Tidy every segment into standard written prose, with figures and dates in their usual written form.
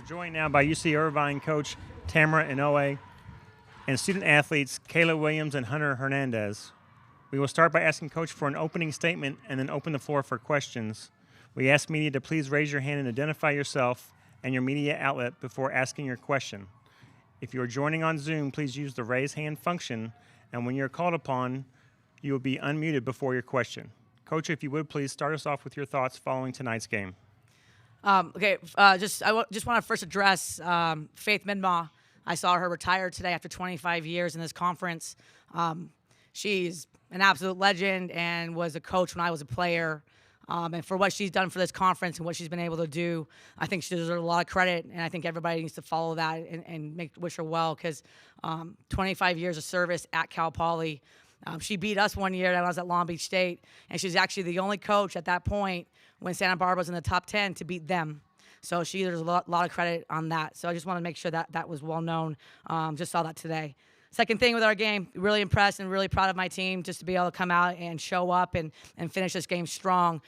joined now by UC Irvine coach Tamara Inoue and student athletes Kayla Williams and Hunter Hernandez. We will start by asking Coach for an opening statement and then open the floor for questions. We ask media to please raise your hand and identify yourself and your media outlet before asking your question. If you are joining on Zoom, please use the raise hand function, and when you're called upon, you will be unmuted before your question. Coach, if you would, please start us off with your thoughts following tonight's game. I just want to first address Faith Midma. I saw her retire today after 25 years in this conference. She's an absolute legend and was a coach when I was a player. And for what she's done for this conference and what she's been able to do, I think she deserves a lot of credit, and I think everybody needs to follow that and wish her well, because 25 years of service at Cal Poly. She beat us one year when I was at Long Beach State, and she's actually the only coach at that point when Santa Barbara was in the top 10 to beat them. So she deserves a lot of credit on that. So I just want to make sure that was well known. Just saw that today. Second thing with our game, really impressed and really proud of my team just to be able to come out and show up and finish this game strong.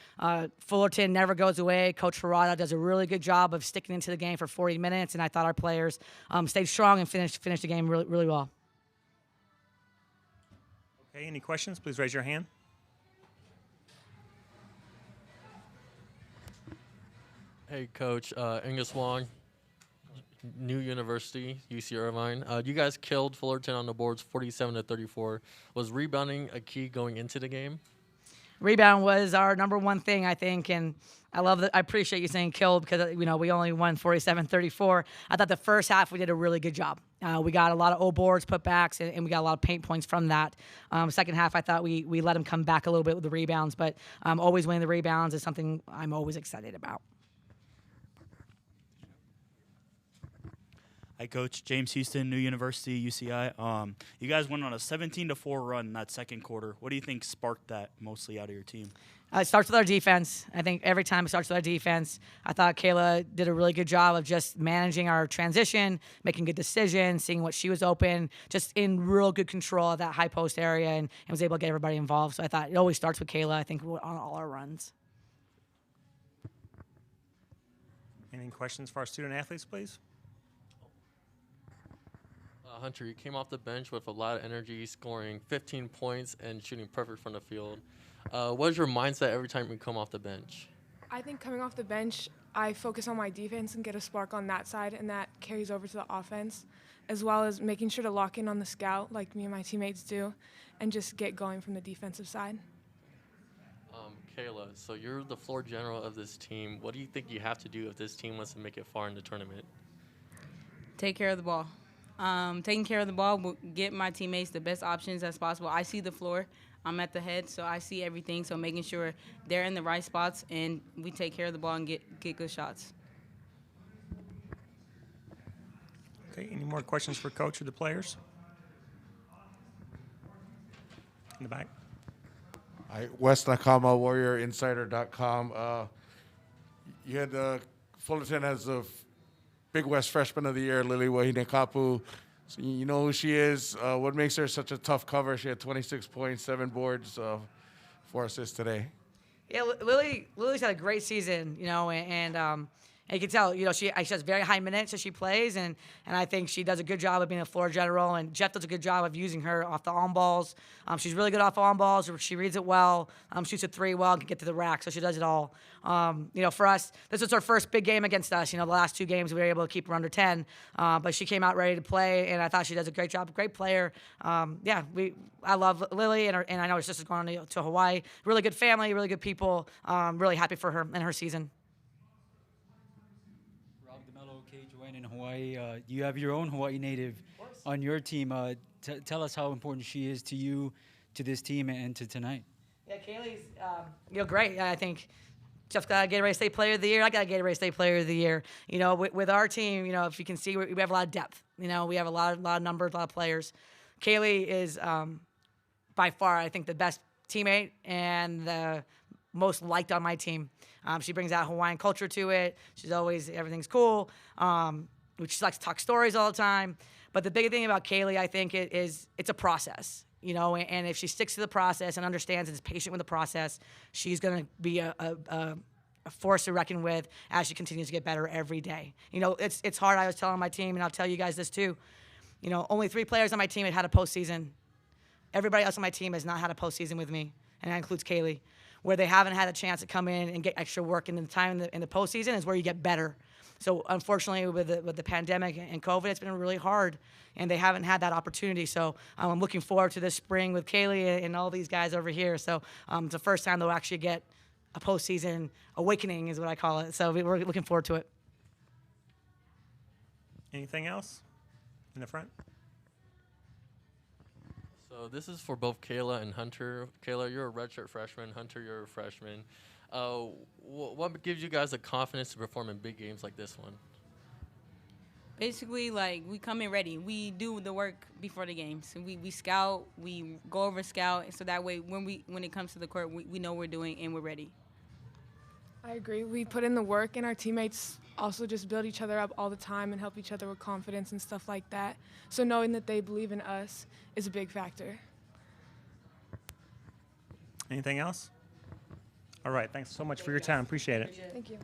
Fullerton never goes away. Coach Harada does a really good job of sticking into the game for 40 minutes, and I thought our players stayed strong and finished the game really, really well. Okay, any questions? Please raise your hand. Hey, Coach. Angus Wong, New University, UC Irvine. You guys killed Fullerton on the boards 47-34. Was rebounding a key going into the game? Rebound was our number one thing, I think, and I love that. I appreciate you saying killed, because we only won 47-34. I thought the first half we did a really good job. We got a lot of old boards, putbacks, and we got a lot of paint points from that. Second half, I thought we let them come back a little bit with the rebounds, but always winning the rebounds is something I'm always excited about. Hi, Coach. James Houston, New University, UCI. You guys went on a 17-4 run in that second quarter. What do you think sparked that mostly out of your team? It starts with our defense. I think every time it starts with our defense. I thought Kayla did a really good job of just managing our transition, making good decisions, seeing what she was open, just in real good control of that high post area, and was able to get everybody involved. So I thought it always starts with Kayla, I think, on all our runs. Any questions for our student athletes, please? Hunter, you came off the bench with a lot of energy, scoring 15 points and shooting perfect from the field. What is your mindset every time you come off the bench? I think coming off the bench, I focus on my defense and get a spark on that side, and that carries over to the offense, as well as making sure to lock in on the scout like me and my teammates do, and just get going from the defensive side. Kayla, so you're the floor general of this team. What do you think you have to do if this team wants to make it far in the tournament? Take care of the ball. Taking care of the ball will get my teammates the best options as possible. I see the floor. I'm at the head, so I see everything. So making sure they're in the right spots and we take care of the ball and get good shots. Okay, any more questions for Coach or the players? In the back. Hi, Wes Nakama, WarriorInsider.com. You had Fullerton as the Big West Freshman of the Year, Lily Wahinekapu. So you know who she is. What makes her such a tough cover? She had 26 points, 7 boards, 4 assists today. Yeah, Lily's had a great season, and you can tell, she has very high minutes as she plays, and I think she does a good job of being a floor general, and Jeff does a good job of using her off the on balls. She's really good off on balls. She reads it well, shoots a three well, and can get to the rack, so she does it all. For us, this was her first big game against us. The last 2 games we were able to keep her under 10, but she came out ready to play, and I thought she does a great job. Great player. I love Lily, and I know her sister's going to Hawaii. Really good family, really good people. Really happy for her and her season. In Hawaii, you have your own Hawaii native on your team. Tell us how important she is to you, to this team, and to tonight. Yeah, Kaylee's great. I think Jeff's got a Gatorade State Player of the Year. I got a Gatorade State Player of the Year. With our team, if you can see, we have a lot of depth. We have a lot of numbers, a lot of players. Kaylee is by far, I think, the best teammate and the most liked on my team. She brings that Hawaiian culture to it. She's always, everything's cool. She likes to talk stories all the time. But the big thing about Kaylee, I think, is it's a process. And if she sticks to the process and understands and is patient with the process, she's going to be a a force to reckon with as she continues to get better every day. You know, it's hard. I was telling my team, and I'll tell you guys this too. You know, only 3 players on my team had a postseason. Everybody else on my team has not had a postseason with me, and that includes Kayla. Where they haven't had a chance to come in and get extra work in the time in the postseason is where you get better. So unfortunately, with the pandemic and COVID, it's been really hard, and they haven't had that opportunity. So I'm looking forward to this spring with Kayla and all these guys over here. So it's the first time they'll actually get a postseason awakening, is what I call it. So we're looking forward to it. Anything else in the front? So this is for both Kayla and Hunter. Kayla, you're a redshirt freshman. Hunter, you're a freshman. What gives you guys the confidence to perform in big games like this one? Basically, like, we come in ready. We do the work before the games. We scout, we go over scout, so that way when it comes to the court, we know what we're doing and we're ready. I agree. We put in the work, and our teammates also just build each other up all the time and help each other with confidence and stuff like that. So knowing that they believe in us is a big factor. Anything else? All right. Thanks so much for your time. Appreciate it. Thank you.